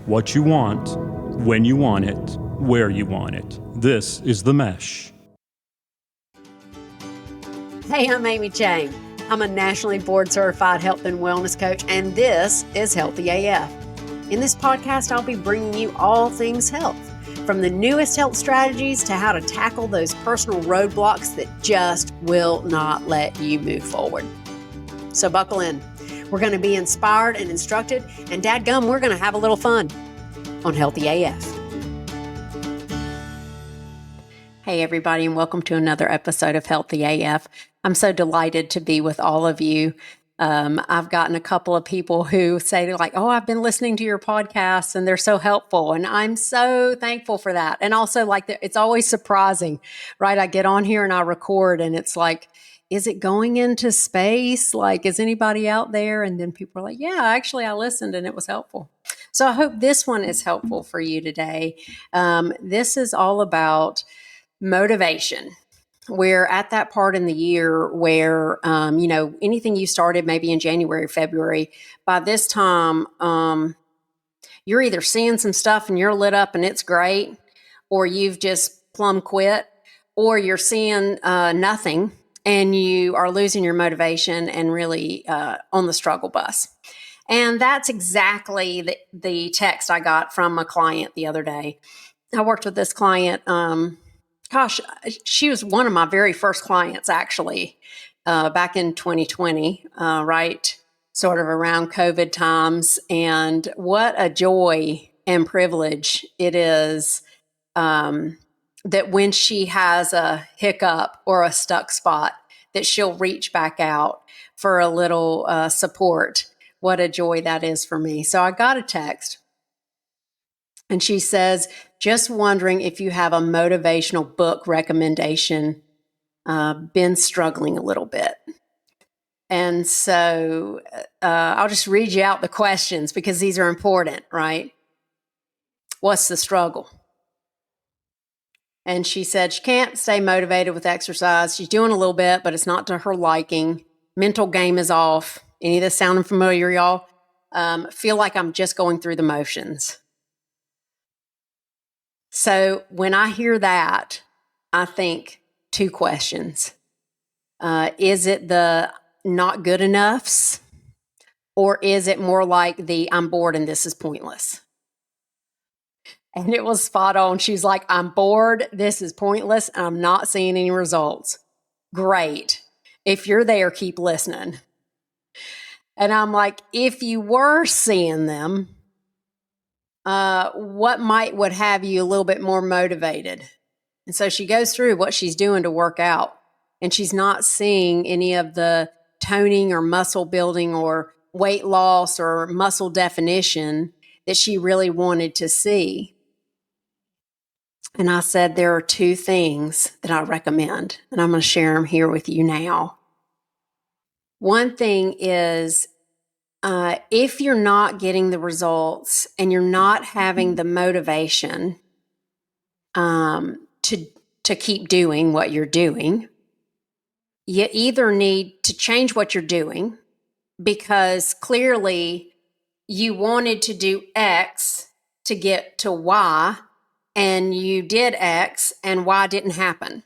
What you want, when you want it, where you want it. This is The Mesh. Hey, I'm Amy Chang. I'm a nationally board-certified health and wellness coach, and this is Healthy AF. In this podcast, I'll be bringing you all things health, from the newest health strategies to how to tackle those personal roadblocks that just will not let you move forward. So buckle in. We're going to be inspired and instructed, and dadgum, we're going to have a little fun on Healthy AF. Hey, everybody, and welcome to another episode of Healthy AF. I'm so delighted to be with all of you. I've gotten a couple of people who say like, oh, I've been listening to your podcasts and they're so helpful. And I'm so thankful for that. And also like it's always surprising, right? I get on here and I record and it's like, is it going into space? Like, is anybody out there? And then people are like, yeah, actually I listened and it was helpful. So I hope this one is helpful for you today. This is all about motivation. We're at that part in the year where, anything you started maybe in January, February, by this time, you're either seeing some stuff and you're lit up and it's great, or you've just plumb quit, or you're seeing nothing and you are losing your motivation and really on the struggle bus. And that's exactly the text I got from a client the other day. I worked with this client. She was one of my very first clients, actually, back in 2020, right? Sort of around COVID times. And what a joy and privilege it is that when she has a hiccup or a stuck spot, that she'll reach back out for a little support. What a joy that is for me. So I got a text. And she says, just wondering if you have a motivational book recommendation. Been struggling a little bit. And so I'll just read you out the questions because these are important, right? What's the struggle? And she said she can't stay motivated with exercise. She's doing a little bit, but it's not to her liking. Mental game is off. Any of this sounding familiar, y'all? Feel like I'm just going through the motions. So when I hear that, I think two questions. Is it the not good enoughs, or is it more like the I'm bored and this is pointless? And it was spot on. She's like, I'm bored, this is pointless, and I'm not seeing any results. Great. If you're there, keep listening. And I'm like, if you were seeing them, what would have you a little bit more motivated? And so she goes through what she's doing to work out, and she's not seeing any of the toning or muscle building or weight loss or muscle definition that she really wanted to see. And I said, there are two things that I recommend, and I'm going to share them here with you now. One thing is, if you're not getting the results and you're not having the motivation to keep doing what you're doing, you either need to change what you're doing because clearly you wanted to do X to get to Y and you did X and Y didn't happen.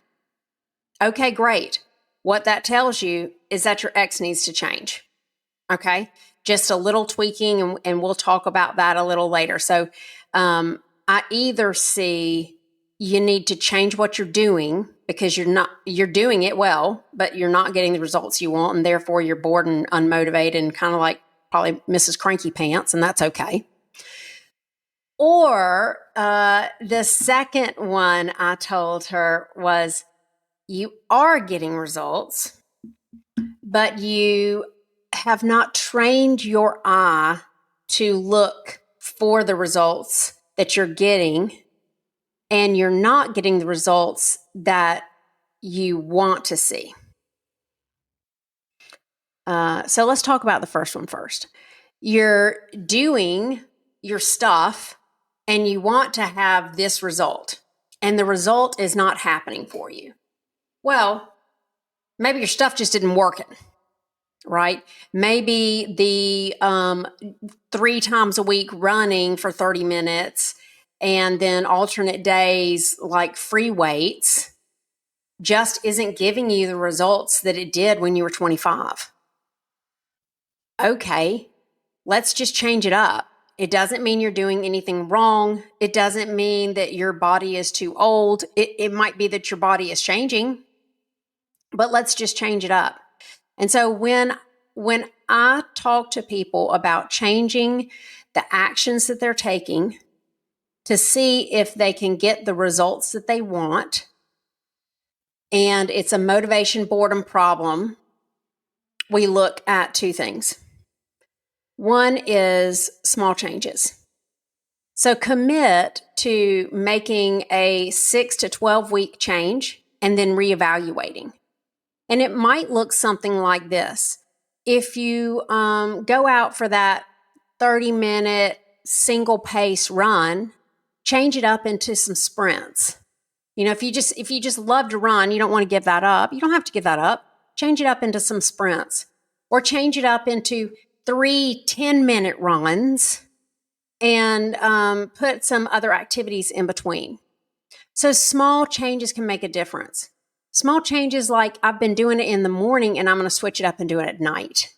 Okay, great. What that tells you is that your X needs to change. Okay, just a little tweaking, and we'll talk about that a little later. So I either see you need to change what you're doing because you're doing it well, but you're not getting the results you want, and therefore you're bored and unmotivated and kind of like probably Mrs. Cranky Pants, and that's okay. Or the second one I told her was you are getting results, but you have not trained your eye to look for the results that you're getting, and you're not getting the results that you want to see. So let's talk about the first one first. You're doing your stuff and you want to have this result, and the result is not happening for you. Well, maybe your stuff just didn't work. right? Maybe the 3 times a week running for 30 minutes and then alternate days like free weights just isn't giving you the results that it did when you were 25. Okay, let's just change it up. It doesn't mean you're doing anything wrong. It doesn't mean that your body is too old. It might be that your body is changing, but let's just change it up. And so when I talk to people about changing the actions that they're taking to see if they can get the results that they want, and it's a motivation boredom problem, we look at 2 things. One is small changes. So commit to making a 6 to 12 week change and then reevaluating. And it might look something like this. If you go out for that 30-minute single pace run, change it up into some sprints. If you just love to run, you don't want to give that up. You don't have to give that up. Change it up into some sprints, or change it up into 3 10-minute runs and put some other activities in between. So small changes can make a difference. Small changes like I've been doing it in the morning and I'm going to switch it up and do it at night.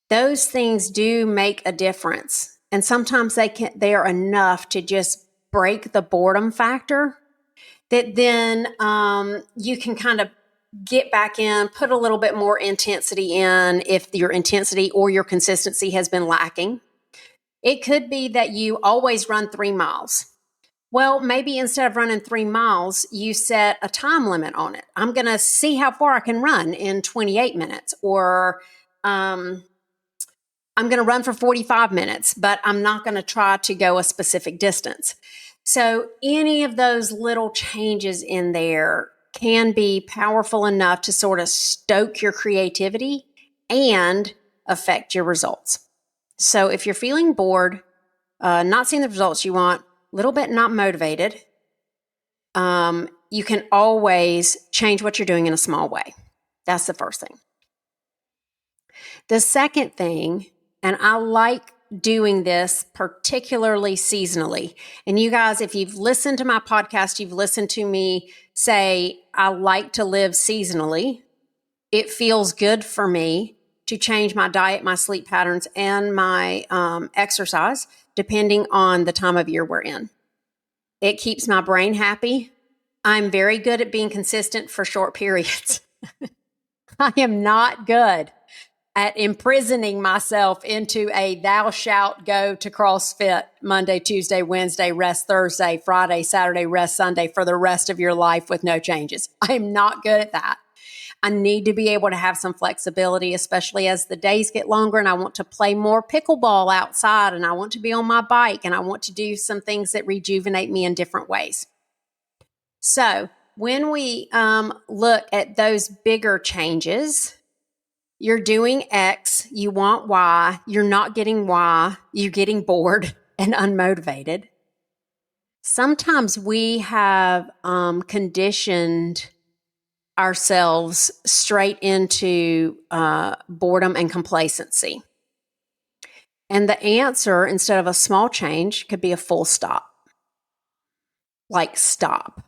Those things do make a difference. And sometimes they are enough to just break the boredom factor that then you can kind of get back in, put a little bit more intensity in if your intensity or your consistency has been lacking. It could be that you always run 3 miles. Well, maybe instead of running 3 miles, you set a time limit on it. I'm going to see how far I can run in 28 minutes, or I'm going to run for 45 minutes, but I'm not going to try to go a specific distance. So any of those little changes in there can be powerful enough to sort of stoke your creativity and affect your results. So if you're feeling bored, not seeing the results you want, a little bit not motivated, you can always change what you're doing in a small way. That's the first thing. The second thing, and I like doing this particularly seasonally. And you guys, if you've listened to my podcast, you've listened to me say, I like to live seasonally. It feels good for me to change my diet, my sleep patterns, and my exercise, depending on the time of year we're in. It keeps my brain happy. I'm very good at being consistent for short periods. I am not good at imprisoning myself into a thou shalt go to CrossFit Monday, Tuesday, Wednesday, rest Thursday, Friday, Saturday, rest Sunday for the rest of your life with no changes. I'm not good at that. I need to be able to have some flexibility, especially as the days get longer and I want to play more pickleball outside and I want to be on my bike and I want to do some things that rejuvenate me in different ways. So when we look at those bigger changes, you're doing X, you want Y, you're not getting Y, you're getting bored and unmotivated. Sometimes we have conditioned ourselves straight into boredom and complacency. And the answer, instead of a small change, could be a full stop. Like stop.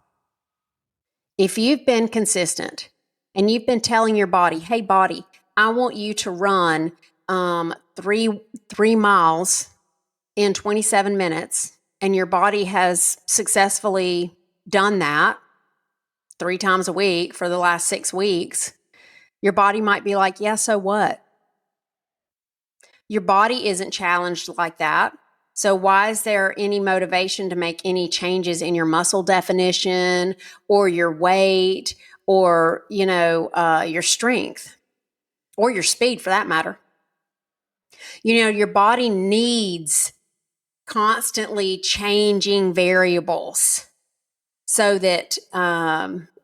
If you've been consistent and you've been telling your body, hey, body, I want you to run 3 miles in 27 minutes, and your body has successfully done that 3 times a week for the last 6 weeks, your body might be like, yeah, so what? Your body isn't challenged like that. So why is there any motivation to make any changes in your muscle definition or your weight or, your strength or your speed for that matter? Your body needs constantly changing variables so that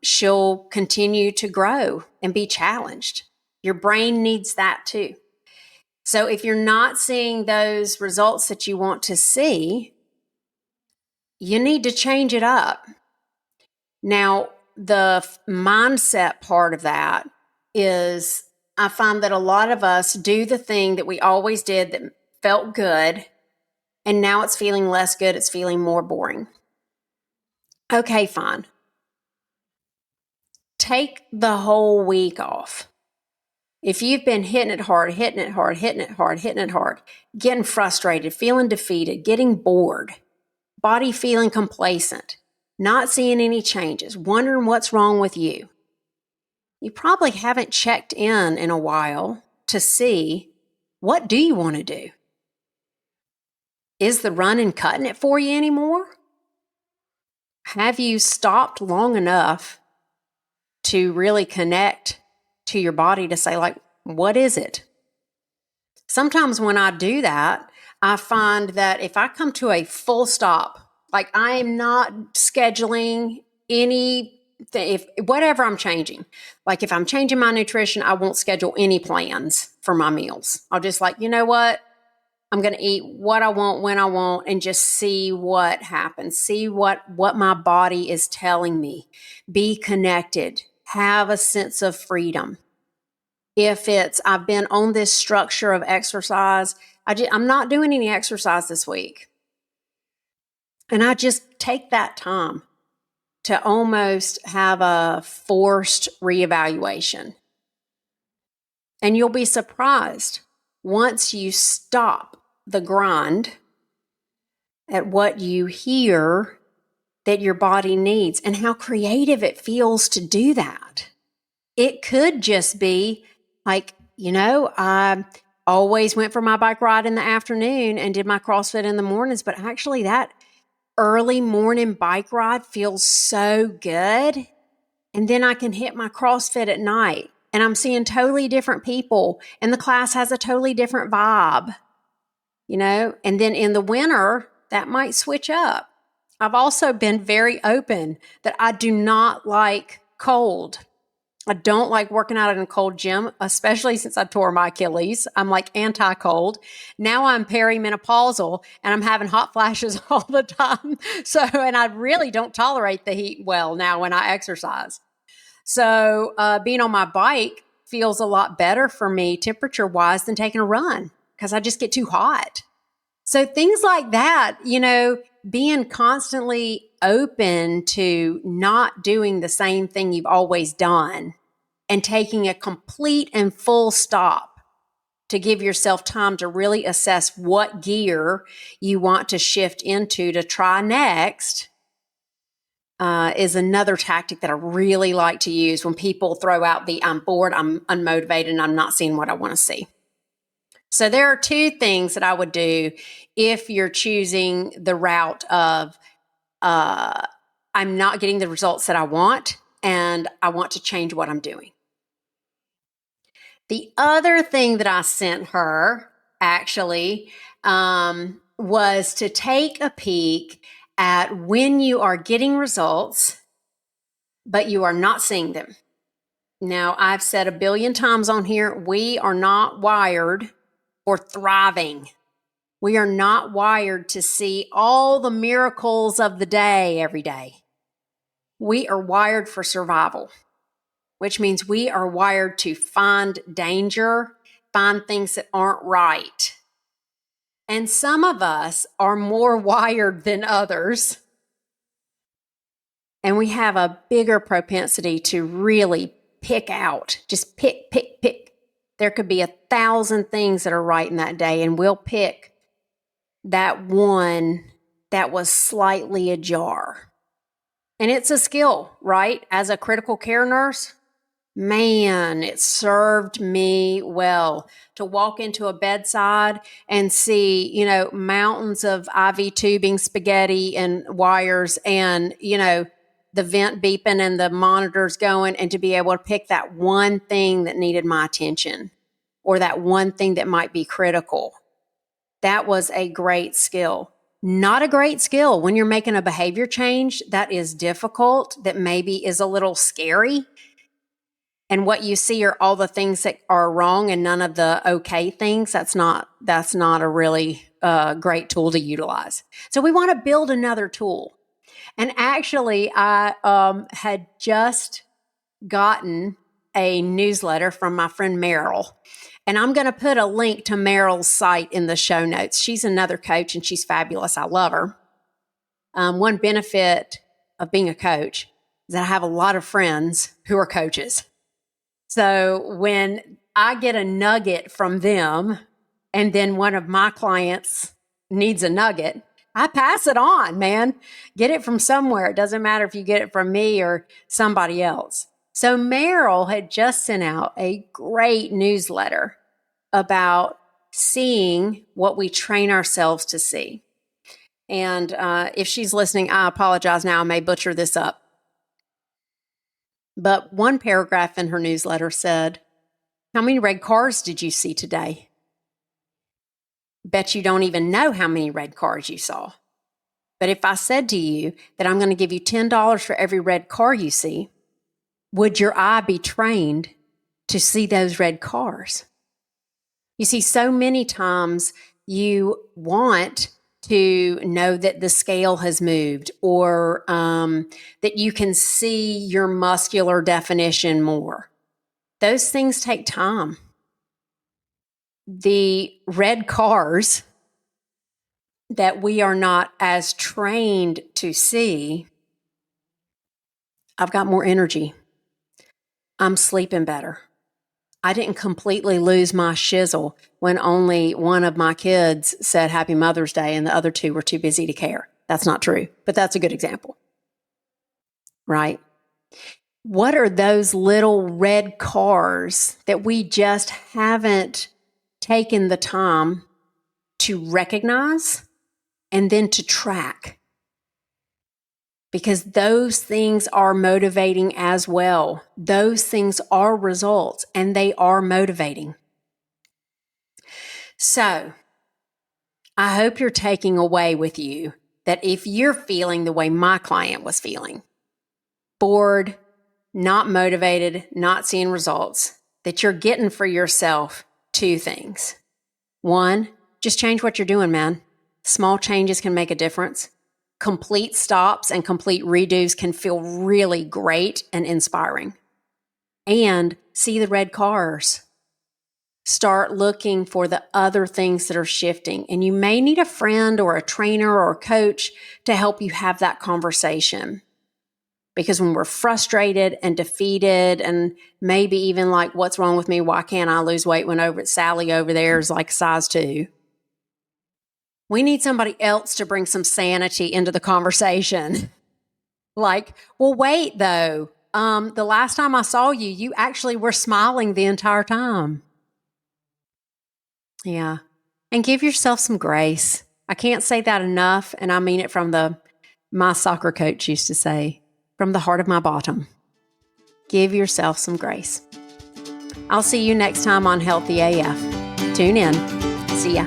she'll continue to grow and be challenged. Your brain needs that too. So if you're not seeing those results that you want to see, you need to change it up. Now, the mindset part of that is I find that a lot of us do the thing that we always did that felt good, and now it's feeling less good. It's feeling more boring. Okay, fine. Take the whole week off. If you've been hitting it hard, getting frustrated, feeling defeated, getting bored, body feeling complacent, not seeing any changes, wondering what's wrong with you, you probably haven't checked in a while to see, what do you want to do? Is the running cutting it for you anymore? Have you stopped long enough to really connect to your body to say, like, what is it? Sometimes when I do that, I find that if I come to a full stop, like I am not scheduling anything, if whatever I'm changing, like if I'm changing my nutrition, I won't schedule any plans for my meals. I'll just like, you know what? I'm going to eat what I want, when I want, and just see what happens. See what my body is telling me. Be connected. Have a sense of freedom. If it's, I've been on this structure of exercise, I'm not doing any exercise this week. And I just take that time to almost have a forced reevaluation. And you'll be surprised once you stop the grind at what you hear that your body needs and how creative it feels to do that. It could just be like, I always went for my bike ride in the afternoon and did my CrossFit in the mornings, but actually that early morning bike ride feels so good. And then I can hit my CrossFit at night and I'm seeing totally different people and the class has a totally different vibe, and then in the winter, that might switch up. I've also been very open that I do not like cold. I don't like working out in a cold gym, especially since I tore my Achilles. I'm like anti-cold. Now I'm perimenopausal and I'm having hot flashes all the time. And I really don't tolerate the heat well now when I exercise. So being on my bike feels a lot better for me temperature-wise than taking a run because I just get too hot. So things like that, being constantly open to not doing the same thing you've always done and taking a complete and full stop to give yourself time to really assess what gear you want to shift into to try next is another tactic that I really like to use when people throw out the I'm bored, I'm unmotivated, and I'm not seeing what I want to see. So there are two things that I would do if you're choosing the route of I'm not getting the results that I want and I want to change what I'm doing. The other thing that I sent her actually was to take a peek at when you are getting results, but you are not seeing them. Now, I've said a billion times on here, we are not wired for thriving. We are not wired to see all the miracles of the day every day. We are wired for survival, which means we are wired to find danger, find things that aren't right. And some of us are more wired than others. And we have a bigger propensity to really pick out, just pick. There could be 1,000 things that are right in that day, and we'll pick that one that was slightly ajar. And it's a skill, right? As a critical care nurse, man, it served me well to walk into a bedside and see, mountains of IV tubing, spaghetti, and wires, and, the vent beeping and the monitors going, and to be able to pick that one thing that needed my attention or that one thing that might be critical. That was a great skill. Not a great skill when you're making a behavior change that is difficult, that maybe is a little scary. And what you see are all the things that are wrong and none of the okay things. That's not a really great tool to utilize. So we want to build another tool. And actually, I had just gotten a newsletter from my friend Meryl. And I'm going to put a link to Meryl's site in the show notes. She's another coach and she's fabulous. I love her. One benefit of being a coach is that I have a lot of friends who are coaches. So when I get a nugget from them and then one of my clients needs a nugget, I pass it on, man. Get it from somewhere. It doesn't matter if you get it from me or somebody else. So Meryl had just sent out a great newsletter about seeing what we train ourselves to see. And if she's listening, I apologize now. I may butcher this up. But one paragraph in her newsletter said, "How many red cars did you see today? Bet you don't even know how many red cars you saw. But if I said to you that I'm going to give you $10 for every red car you see, would your eye be trained to see those red cars?" You see, so many times you want to know that the scale has moved or that you can see your muscular definition more. Those things take time. The red cars that we are not as trained to see, I've got more energy. I'm sleeping better. I didn't completely lose my shizzle when only one of my kids said Happy Mother's Day and the other two were too busy to care. That's not true, but that's a good example, right? What are those little red cars that we just haven't taken the time to recognize and then to track? Because those things are motivating as well. Those things are results and they are motivating. So I hope you're taking away with you that if you're feeling the way my client was feeling, bored, not motivated, not seeing results, that you're getting for yourself two things. One, just change what you're doing, man. Small changes can make a difference. Complete stops and complete redos can feel really great and inspiring. And see the red cars. Start looking for the other things that are shifting. And you may need a friend or a trainer or a coach to help you have that conversation. Because when we're frustrated and defeated and maybe even like, what's wrong with me? Why can't I lose weight when Sally over there is like size 2? We need somebody else to bring some sanity into the conversation. Like, well, wait, though. The last time I saw you, you actually were smiling the entire time. Yeah. And give yourself some grace. I can't say that enough, and I mean it from my soccer coach used to say, from the heart of my bottom. Give yourself some grace. I'll see you next time on Healthy AF. Tune in. See ya.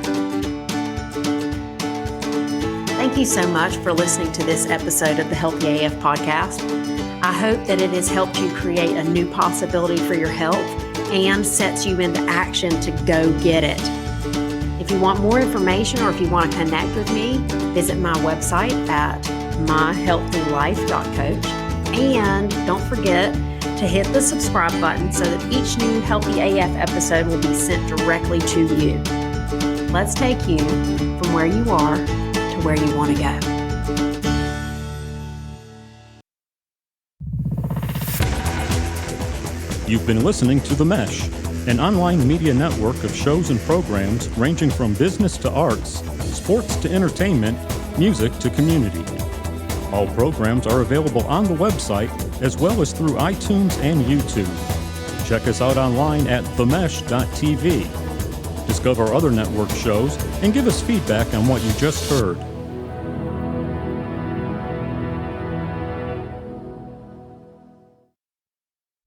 Thank you so much for listening to this episode of the Healthy AF podcast. I hope that it has helped you create a new possibility for your health and sets you into action to go get it. If you want more information or if you want to connect with me, visit my website at myhealthylife.coach. And don't forget to hit the subscribe button so that each new Healthy AF episode will be sent directly to you. Let's take you from where you are to where you want to go. You've been listening to The Mesh, an online media network of shows and programs ranging from business to arts, sports to entertainment, music to community. All programs are available on the website as well as through iTunes and YouTube. Check us out online at themesh.tv. Discover other network shows and give us feedback on what you just heard.